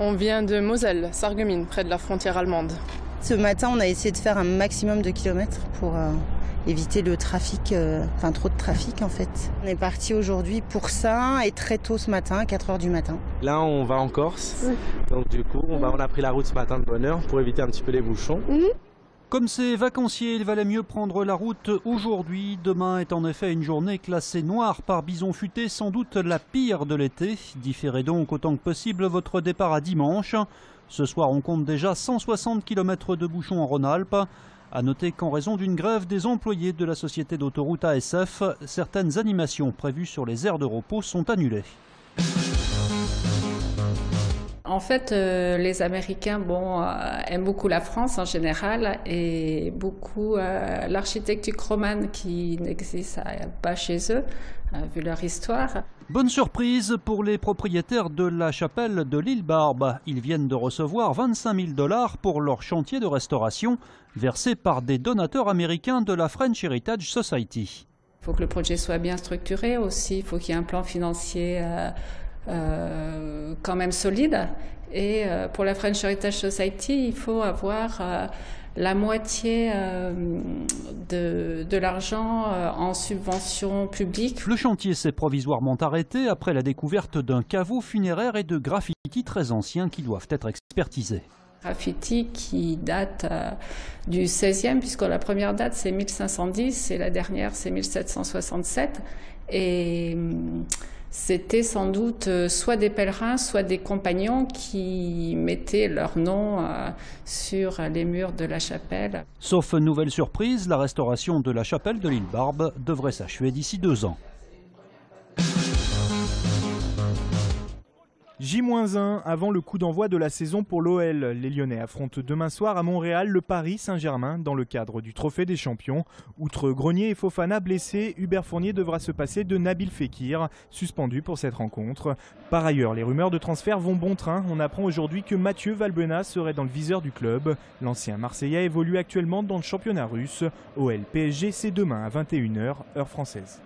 On vient de Moselle, Sarreguemines, près de la frontière allemande. Ce matin, on a essayé de faire un maximum de kilomètres pour éviter le trafic, trop de trafic en fait. On est parti aujourd'hui pour ça et très tôt ce matin, à 4 h du matin. Là, on va en Corse, donc du coup, on a pris la route ce matin de bonne heure pour éviter un petit peu les bouchons. Comme ces vacanciers, il valait mieux prendre la route aujourd'hui. Demain est en effet une journée classée noire par Bison Futé, sans doute la pire de l'été. Différez donc autant que possible votre départ à dimanche. Ce soir, on compte déjà 160 km de bouchons en Rhône-Alpes. A noter qu'en raison d'une grève des employés de la société d'autoroute ASF, certaines animations prévues sur les aires de repos sont annulées. En fait, les Américains aiment beaucoup la France en général et beaucoup l'architecture romane qui n'existe pas chez eux, vu leur histoire. Bonne surprise pour les propriétaires de la chapelle de l'île Barbe. Ils viennent de recevoir 25 000 $ pour leur chantier de restauration, versé par des donateurs américains de la French Heritage Society. Il faut que le projet soit bien structuré aussi, il faut qu'il y ait un plan financier quand même solide. Et pour la French Heritage Society, il faut avoir la moitié de l'argent en subvention publique. Le chantier s'est provisoirement arrêté après la découverte d'un caveau funéraire et de graffitis très anciens qui doivent être expertisés. Graffiti qui date du 16e, puisque la première date c'est 1510 et la dernière c'est 1767. Et c'était sans doute soit des pèlerins, soit des compagnons qui mettaient leur nom sur les murs de la chapelle. Sauf nouvelle surprise, la restauration de la chapelle de l'île Barbe devrait s'achever d'ici 2 ans. J-1 avant le coup d'envoi de la saison pour l'OL. Les Lyonnais affrontent demain soir à Montréal le Paris Saint-Germain dans le cadre du Trophée des Champions. Outre Grenier et Fofana blessés, Hubert Fournier devra se passer de Nabil Fekir, suspendu pour cette rencontre. Par ailleurs, les rumeurs de transfert vont bon train. On apprend aujourd'hui que Mathieu Valbuena serait dans le viseur du club. L'ancien Marseillais évolue actuellement dans le championnat russe. OL PSG, c'est demain à 21 h, heure française.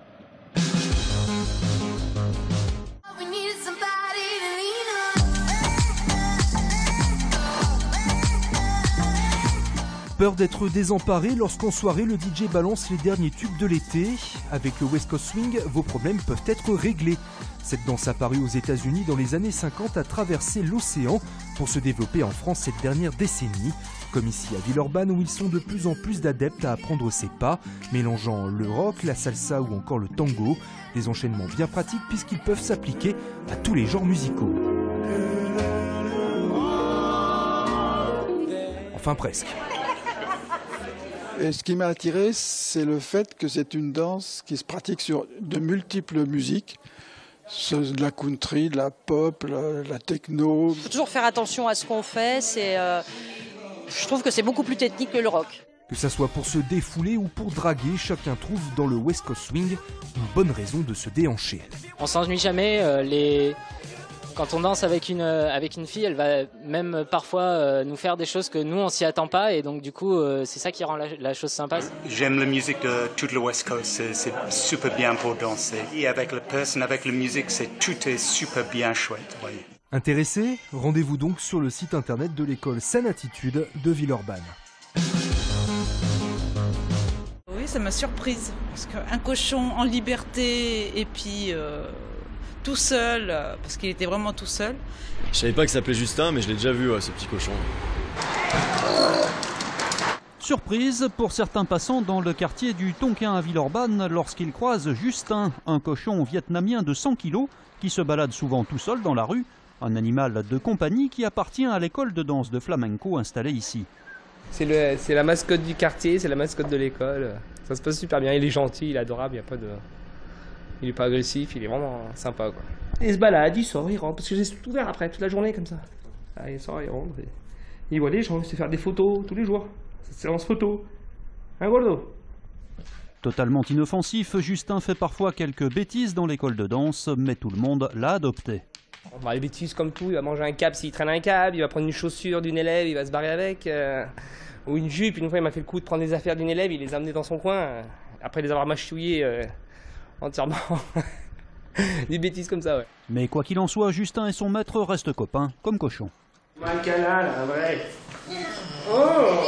Peur d'être désemparé lorsqu'en soirée le DJ balance les derniers tubes de l'été. Avec le West Coast Swing, vos problèmes peuvent être réglés. Cette danse apparue aux États-Unis dans les années 50 a traversé l'océan pour se développer en France cette dernière décennie. Comme ici à Villeurbanne où ils sont de plus en plus d'adeptes à apprendre ces pas, mélangeant le rock, la salsa ou encore le tango. Des enchaînements bien pratiques puisqu'ils peuvent s'appliquer à tous les genres musicaux. Enfin presque. Et ce qui m'a attiré, c'est le fait que c'est une danse qui se pratique sur de multiples musiques. De la country, de la pop, la techno. Il faut toujours faire attention à ce qu'on fait. Je trouve que c'est beaucoup plus technique que le rock. Que ça soit pour se défouler ou pour draguer, chacun trouve dans le West Coast Swing une bonne raison de se déhancher. On s'ennuie jamais. Quand on danse avec une fille, elle va même parfois nous faire des choses que nous on s'y attend pas et donc du coup c'est ça qui rend la chose sympa. J'aime la musique de toute le West Coast, c'est super bien pour danser. Et avec la personne, avec la musique, tout est super bien chouette. Oui. Intéressé? Rendez-vous donc sur le site internet de l'école Saine Attitude de Villeurbanne. Oui, ça m'a surprise parce qu'un cochon en liberté et puis tout seul, parce qu'il était vraiment tout seul. Je savais pas qu'il s'appelait Justin, mais je l'ai déjà vu, ce petit cochon. Surprise pour certains passants dans le quartier du Tonkin à Villeurbanne lorsqu'ils croisent Justin, un cochon vietnamien de 100 kg qui se balade souvent tout seul dans la rue, un animal de compagnie qui appartient à l'école de danse de flamenco installée ici. C'est la mascotte du quartier, c'est la mascotte de l'école. Ça se passe super bien, il est gentil, il est adorable, il est pas agressif, il est vraiment sympa quoi. Il se balade, il sort, il rentre, parce que j'ai tout ouvert après, toute la journée comme ça. Ah, il sort, il rentre, il voit les gens, il sait faire des photos tous les jours. Séance photo. Un gordo. Totalement inoffensif, Justin fait parfois quelques bêtises dans l'école de danse, mais tout le monde l'a adopté. Les bêtises comme tout, il va manger un câble s'il traîne un câble, il va prendre une chaussure d'une élève, il va se barrer avec, ou une jupe. Une fois il m'a fait le coup de prendre des affaires d'une élève, il les a amenées dans son coin, après les avoir mâchouillées entièrement. Des bêtises comme ça, ouais. Mais quoi qu'il en soit, Justin et son maître restent copains, comme cochons. Un canal, un vrai. Oh